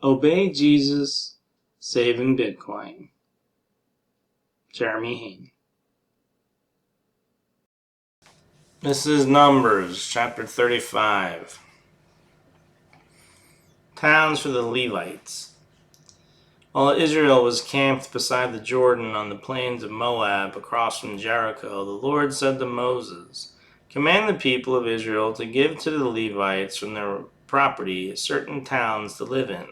Obey Jesus, saving Bitcoin. Jeremy Hain. This is Numbers, chapter 35. Towns for the Levites. While Israel was camped beside the Jordan on the plains of Moab across from Jericho, the Lord said to Moses, "Command the people of Israel to give to the Levites from their property certain towns to live in,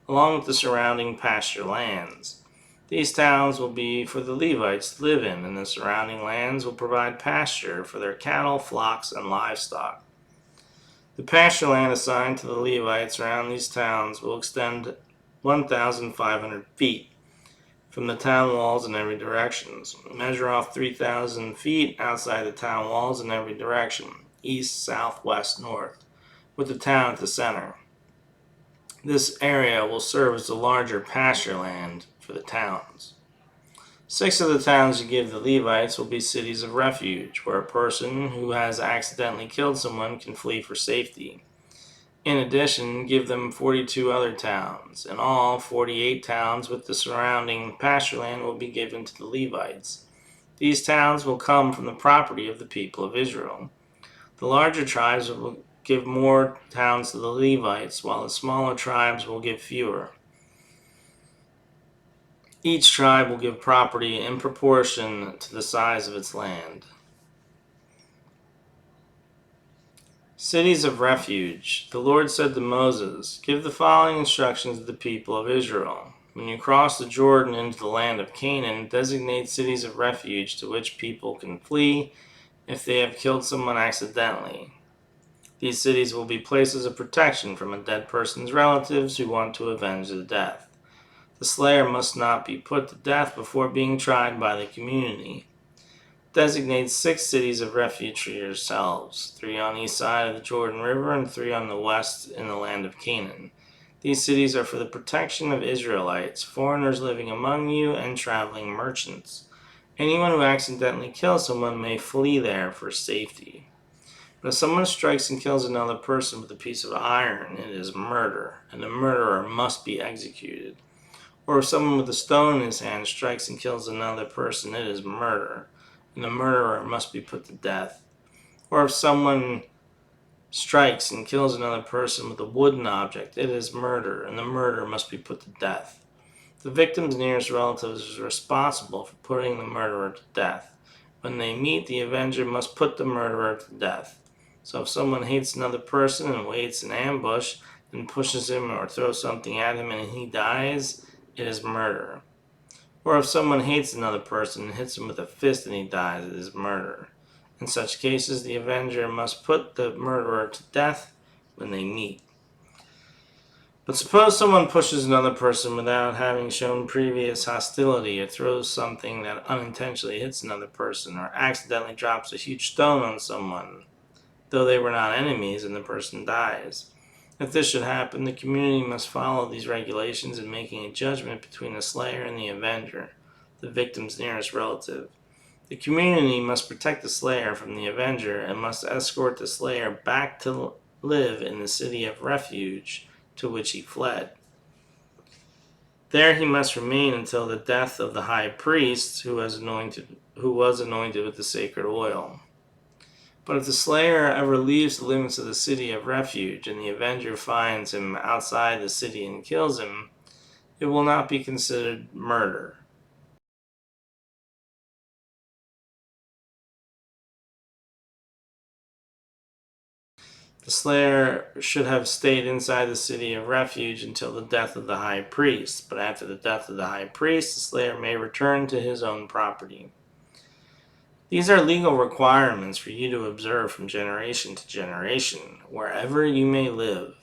along with the surrounding pasture lands. These towns will be for the Levites to live in, and the surrounding lands will provide pasture for their cattle, flocks, and livestock. The pasture land assigned to the Levites around these towns will extend 1,500 feet from the town walls in every direction. Measure off 3,000 feet outside the town walls in every direction, east, south, west, north, with the town at the center. This area will serve as the larger pasture land for the towns. 6 of the towns you give the Levites will be cities of refuge, where a person who has accidentally killed someone can flee for safety. In addition, give them 42 other towns. In all, 48 towns with the surrounding pasture land will be given to the Levites. These towns will come from the property of the people of Israel. The larger tribes will give more towns to the Levites, while the smaller tribes will give fewer. Each tribe will give property in proportion to the size of its land. Cities of refuge. The Lord said to Moses, "Give the following instructions to the people of Israel. When you cross the Jordan into the land of Canaan, designate cities of refuge to which people can flee if they have killed someone accidentally. These cities will be places of protection from a dead person's relatives who want to avenge the death. The slayer must not be put to death before being tried by the community. Designate 6 cities of refuge for yourselves, 3 on each side of the Jordan River and 3 on the west in the land of Canaan. These cities are for the protection of Israelites, foreigners living among you, and traveling merchants. Anyone who accidentally kills someone may flee there for safety. But if someone strikes and kills another person with a piece of iron, it is murder, and the murderer must be executed. Or if someone with a stone in his hand strikes and kills another person, it is murder, and the murderer must be put to death. Or if someone strikes and kills another person with a wooden object, it is murder, and the murderer must be put to death. The victim's nearest relative is responsible for putting the murderer to death. When they meet, the avenger must put the murderer to death. So if someone hates another person and waits in ambush, then pushes him or throws something at him and he dies, it is murder. Or if someone hates another person and hits him with a fist and he dies, it is murder. In such cases, the avenger must put the murderer to death when they meet. But suppose someone pushes another person without having shown previous hostility, or throws something that unintentionally hits another person, or accidentally drops a huge stone on someone, though they were not enemies, and the person dies. If this should happen, the community must follow these regulations in making a judgment between the slayer and the avenger, the victim's nearest relative. The community must protect the slayer from the avenger and must escort the slayer back to live in the city of refuge to which he fled. There he must remain until the death of the high priest who was anointed with the sacred oil. But if the slayer ever leaves the limits of the city of refuge and the avenger finds him outside the city and kills him, it will not be considered murder. The slayer should have stayed inside the city of refuge until the death of the high priest, but after the death of the high priest, the slayer may return to his own property. These are legal requirements for you to observe from generation to generation, wherever you may live.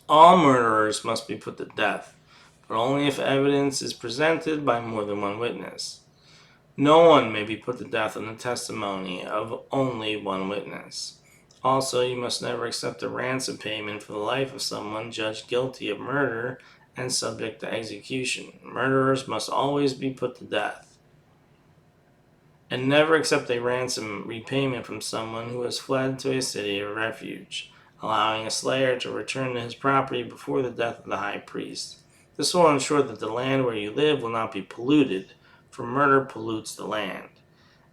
All murderers must be put to death, but only if evidence is presented by more than one witness. No one may be put to death on the testimony of only one witness. Also, you must never accept a ransom payment for the life of someone judged guilty of murder and subject to execution. Murderers must always be put to death. And never accept a ransom repayment from someone who has fled to a city of refuge. allowing a slayer to return to his property before the death of the high priest. This will ensure that the land where you live will not be polluted, for murder pollutes the land,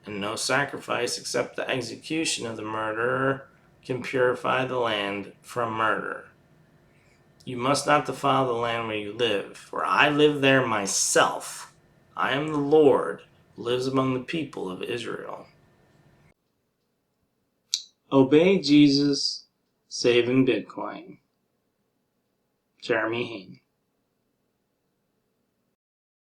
and no sacrifice except the execution of the murderer can purify the land from murder. You must not defile the land where you live, for I live there myself. I am the Lord who lives among the people of Israel. Obey Jesus, saving Bitcoin. Jeremy Hain.